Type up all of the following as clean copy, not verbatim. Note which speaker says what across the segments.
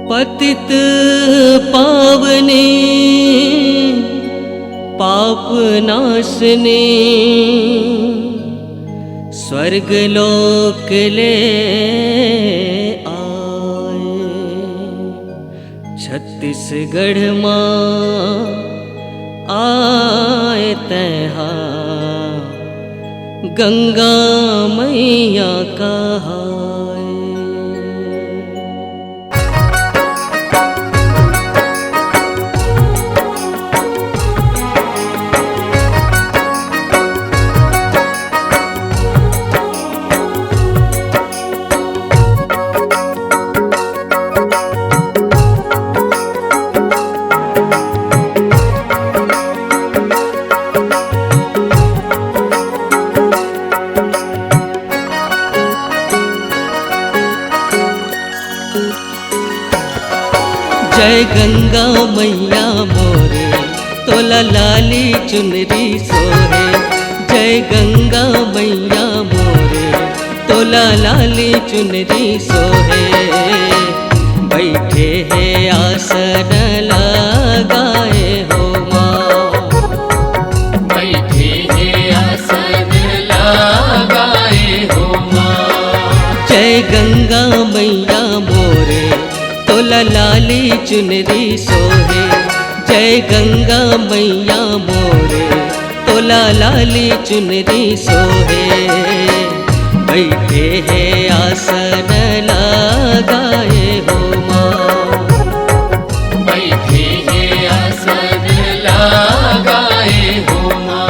Speaker 1: पतित पावने पाप नाशने स्वर्ग लोक ले आए। छत्तीसगढ़ मां आए तैहा गंगा मैया कहा। जय गंगा मैया मोरे तोला लाली चुनरी सोहे। जय गंगा मैया मोरे तोला लाली चुनरी सोहे। बैठे है आसन लगाए हो माँ,
Speaker 2: बैठे है आसन लगाए हो माँ।
Speaker 1: जय गंगा मैया मोरे तोला लाली चुनरी सोहे। जय गंगा मैया मोरे तोला लाली चुनरी सोहे। बैठे है आसन लगाए हो माँ,
Speaker 2: बैठे है आसन लगाए हो माँ।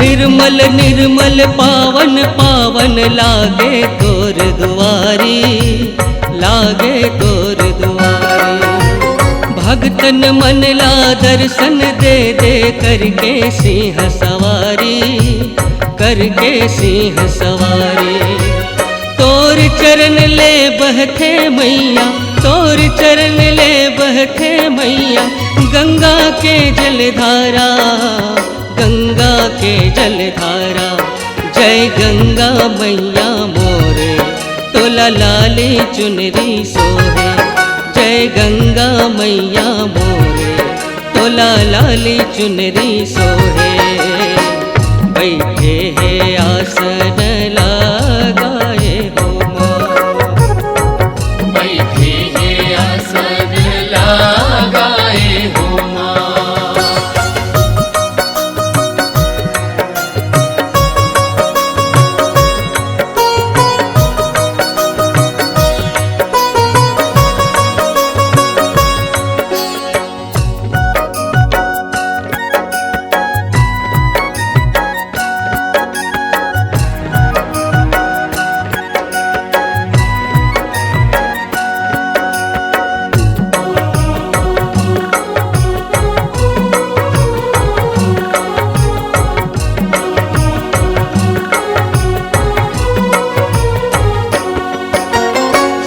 Speaker 1: निर्मल निर्मल पावन पावन लागे तोर दुआरी, लागे तोर दुआरी। भगतन मन ला दर्शन दे दे करके सिंह सवारी, करके सिंह सवारी। तोर चरण ले बहते मैया, तोर चरण ले बहते मैया। गंगा के जलधारा, गंगा के जलधारा। जय गंगा मैया मोरे तोला लाली चुनरी सोहे। जय गंगा मैया मोरे तोला लाली चुनरी सोहे। बैठे है आसन लगाए हो माँ,
Speaker 2: बैठे है आसन लगाए हो माँ।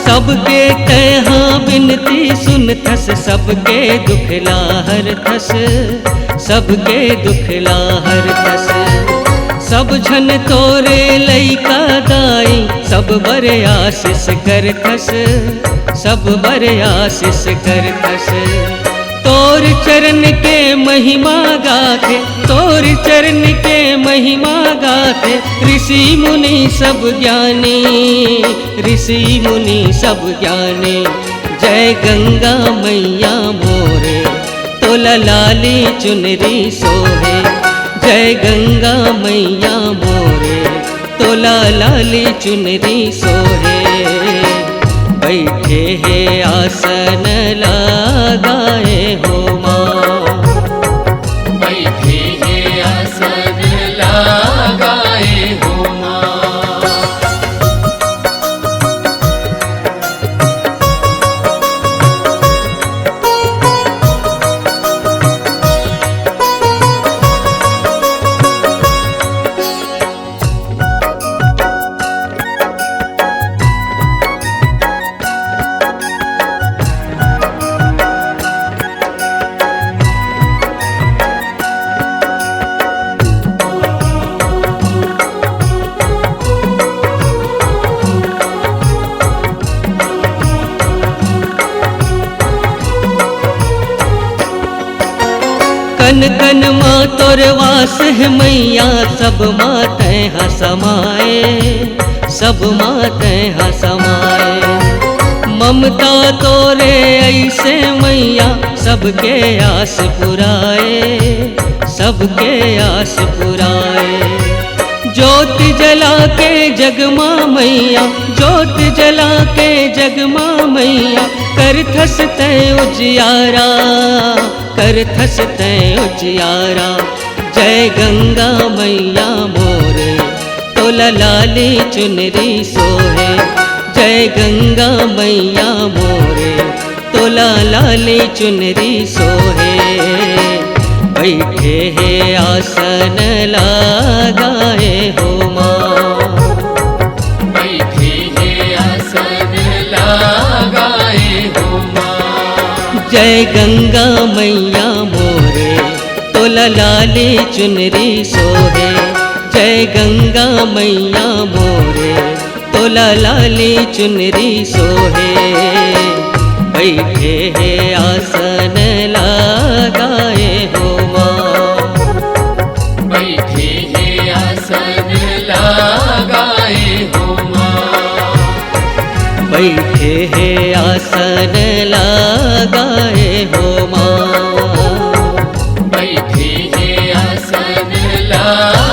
Speaker 1: सबके कहा बिनती सुनथस, सबके दुखला हरथस, सबके दुखला हरथस। सब झन तोरे लइका दाई, सब बर आशीष करथस, सब बर आशीष करथस। तोर चरण के महिमा गाथे, तोर चरण के महिमा गाथे। ऋषि मुनि सब ज्ञानी, ऋषि मुनि सब ज्ञानी। जय गंगा मैया मोरे तोला लाली चुनरी सोहे। जय गंगा मैया मोरे तोला लाली चुनरी सोहे। बैठे है आसन लगाए हो माँ,
Speaker 2: बैठे है आसन
Speaker 1: कन कन माँ तोर वास है मैया, सब माते हाँ समाए, सब माते हाँ समाए। ममता तोरे ऐसे मैया, सबके आस पुराए, सबके आस पुराए। ज्योति जला के जगमा मैया, ज्योति जला के जगमा मैया, कर थस तय उजियारा, कर थस तय उजियारा। जय गंगा मैया मोरे, तोला लाली चुनरी सोहे। जय गंगा मैया मोरे, तोला लाली चुनरी सोहे। बैठे है आसन लगाए हो माँ,
Speaker 2: बैठे है आसन लगाए हो माँ।
Speaker 1: जय गंगा मैया मोरे, तोला लाली चुनरी सोहे। जय गंगा मैया मोरे, तोला लाली चुनरी सोहे। बैठे है आसन लगाए हो माँ,
Speaker 2: बैठे है आसन लगाए हो माँ।
Speaker 1: बैठे है आसन लगाए हो माँ,
Speaker 2: बैठे है आसन लगाए